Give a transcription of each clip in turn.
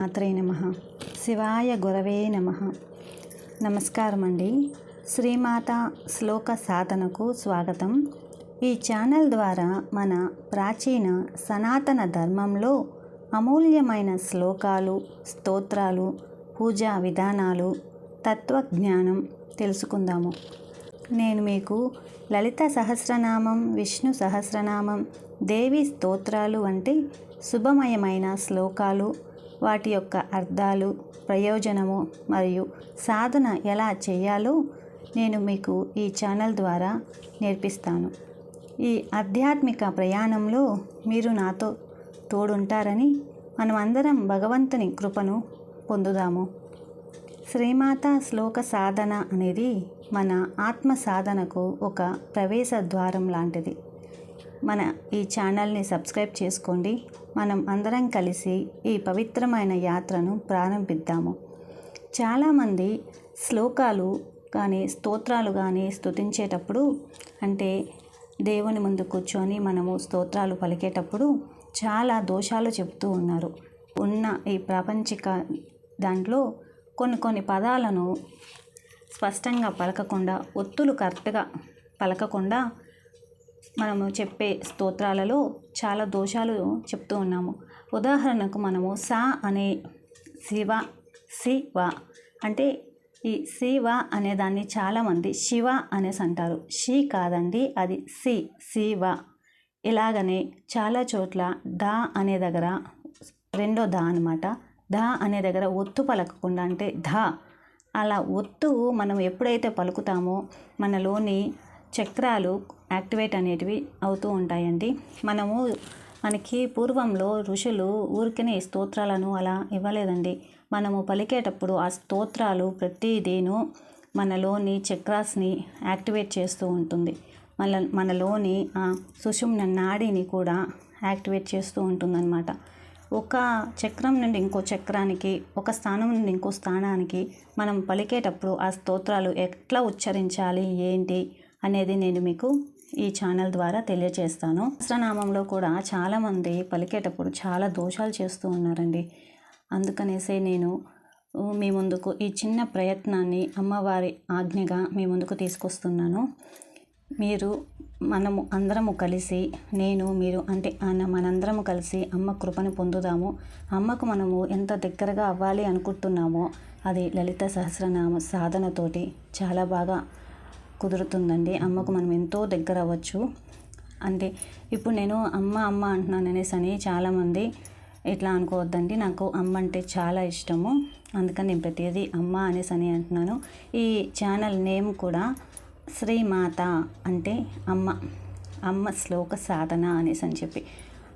మాత్రే నమః. శివాయ గురవే నమః. నమస్కారం అండి. శ్రీమాత శ్లోక సాధనకు స్వాగతం. ఈ ఛానల్ ద్వారా మన ప్రాచీన సనాతన ధర్మంలో అమూల్యమైన శ్లోకాలు, స్తోత్రాలు, పూజా విధానాలు, తత్వజ్ఞానం తెలుసుకుందాము. నేను మీకు లలిత సహస్రనామం, విష్ణు సహస్రనామం, దేవి స్తోత్రాలు వంటి శుభమయమైన శ్లోకాలు, వాటి యొక్క అర్థాలు, ప్రయోజనము మరియు సాధన ఎలా చేయాలో నేను మీకు ఈ ఛానల్ ద్వారా నేర్పిస్తాను. ఈ ఆధ్యాత్మిక ప్రయాణంలో మీరు నాతో తోడుంటారని మనమందరం భగవంతుని కృపను పొందుదాము. శ్రీమాత శ్లోక సాధన అనేది మన ఆత్మ సాధనకు ఒక ప్రవేశ ద్వారం లాంటిది. మన ఈ ఛానల్ని సబ్స్క్రైబ్ చేసుకోండి. మనం అందరం కలిసి ఈ పవిత్రమైన యాత్రను ప్రారంభిద్దాము. చాలామంది శ్లోకాలు కానీ స్తోత్రాలు కానీ స్తుతించేటప్పుడు, అంటే దేవుని ముందు కూర్చొని మనము స్తోత్రాలు పలికేటప్పుడు చాలా దోషాలు చెప్తూ ఉన్నారు. ఉన్న ఈ ప్రాపంచిక దాంట్లో కొన్ని పదాలను స్పష్టంగా పలకకుండా, ఒత్తులు కరెక్ట్గా పలకకుండా మనము చెప్పే స్తోత్రాలలో చాలా దోషాలు చెప్తూ ఉన్నాము. ఉదాహరణకు మనము సా అనే శివ అంటే ఈ శివ అనేదాన్ని చాలామంది శివ అనేసి అంటారు. షి కాదండి, అది శివ. ఇలాగనే చాలా చోట్ల దా అనే దగ్గర, రెండో దా అనమాట, దా అనే దగ్గర ఒత్తు పలకకుండా, అంటే ధా అలా ఒత్తు మనం ఎప్పుడైతే పలుకుతామో మనలోని చక్రాలు యాక్టివేట్ అనేటివి అవుతూ ఉంటాయండి. మనకి పూర్వంలో ఋషులు ఊరికనే స్తోత్రాలను అలా ఇవ్వలేదండి. మనము పలికేటప్పుడు ఆ స్తోత్రాలు ప్రతిదీను మనలోని చక్రాస్ని యాక్టివేట్ చేస్తూ ఉంటుంది. మనలోని ఆ సుషుమ్న నాడిని కూడా యాక్టివేట్ చేస్తూ ఉంటుందన్నమాట. ఒక చక్రం నుండి ఇంకో చక్రానికి, ఒక స్థానం నుండి ఇంకో స్థానానికి మనం పలికేటప్పుడు ఆ స్తోత్రాలు ఎట్లా ఉచ్చరించాలి ఏంటి అనేది నేను మీకు ఈ ఛానల్ ద్వారా తెలియజేస్తాను. సహస్రనామంలో కూడా చాలామంది పలికేటప్పుడు చాలా దోషాలు చేస్తూ ఉన్నారండి. అందుకనేసే నేను మీ ముందుకు ఈ చిన్న ప్రయత్నాన్ని అమ్మవారి ఆజ్ఞగా మీ ముందుకు తీసుకొస్తున్నాను. మనము అందరము కలిసి, మీరు అంటే మనందరము కలిసి అమ్మ కృపను పొందుదాము. అమ్మకు మనము ఎంత దగ్గరగా అవ్వాలి అనుకుంటున్నామో అది లలిత సహస్రనామ సాధనతోటి చాలా బాగా కుదురుతుందండి. అమ్మకు మనం ఎంతో దగ్గర అవ్వచ్చు. అంటే ఇప్పుడు నేను అమ్మ అంటున్నాను అనేసి అని చాలామంది ఇట్లా అనుకోవద్దండి. నాకు అమ్మ అంటే చాలా ఇష్టము, అందుకని నేను ప్రతిదీ అమ్మ అనేసి అని అంటున్నాను. ఈ ఛానల్ నేమ్ కూడా శ్రీమాత అంటే అమ్మ శ్లోక సాధన అనేసి అని చెప్పి,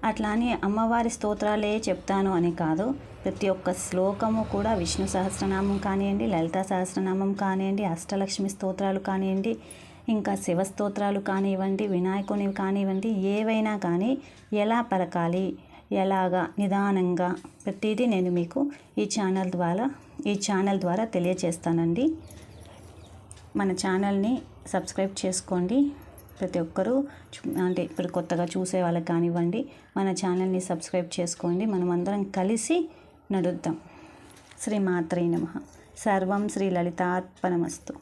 అట్లా అని అమ్మవారి స్తోత్రాలే చెప్తాను అని కాదు. ప్రతి ఒక్క శ్లోకము కూడా విష్ణు సహస్రనామం కానివ్వండి, లలితా సహస్రనామం కానివ్వండి, అష్టలక్ష్మి స్తోత్రాలు కానివ్వండి, ఇంకా శివ స్తోత్రాలు కానివ్వండి, వినాయకుని కానివ్వండి, ఏవైనా కానీ ఎలా పలకాలి, ఎలాగా నిదానంగా ప్రతిదీ నేను మీకు ఈ ఛానల్ ద్వారా తెలియజేస్తానండి. మన ఛానల్ని సబ్స్క్రైబ్ చేసుకోండి. ప్రతి ఒక్కరూ, అంటే ఇప్పుడు కొత్తగా చూసే వాళ్ళకి కానివ్వండి, మన ఛానల్ని సబ్స్క్రైబ్ చేసుకోండి. మనం అందరం కలిసి నడుద్దాం. శ్రీమాత్రే నమః. సర్వం శ్రీ లలితార్పణమస్తు.